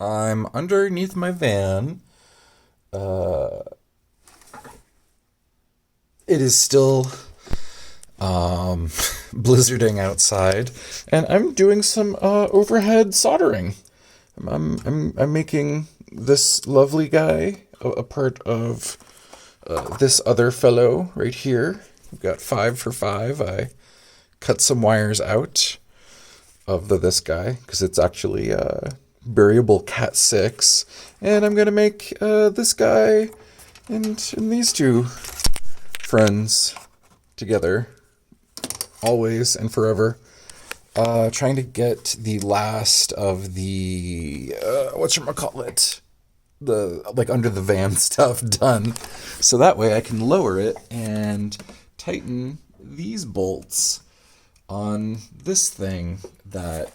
I'm underneath my van. It is still blizzarding outside, and I'm doing some overhead soldering. I'm making this lovely guy a part of this other fellow right here. We've got 5 for 5. I cut some wires out of this guy because it's actually variable Cat 6, and I'm gonna make this guy and these two friends together, always and forever. Trying to get the last of the whatchamacallit, the like under the van stuff done, so that way I can lower it and tighten these bolts on this thing that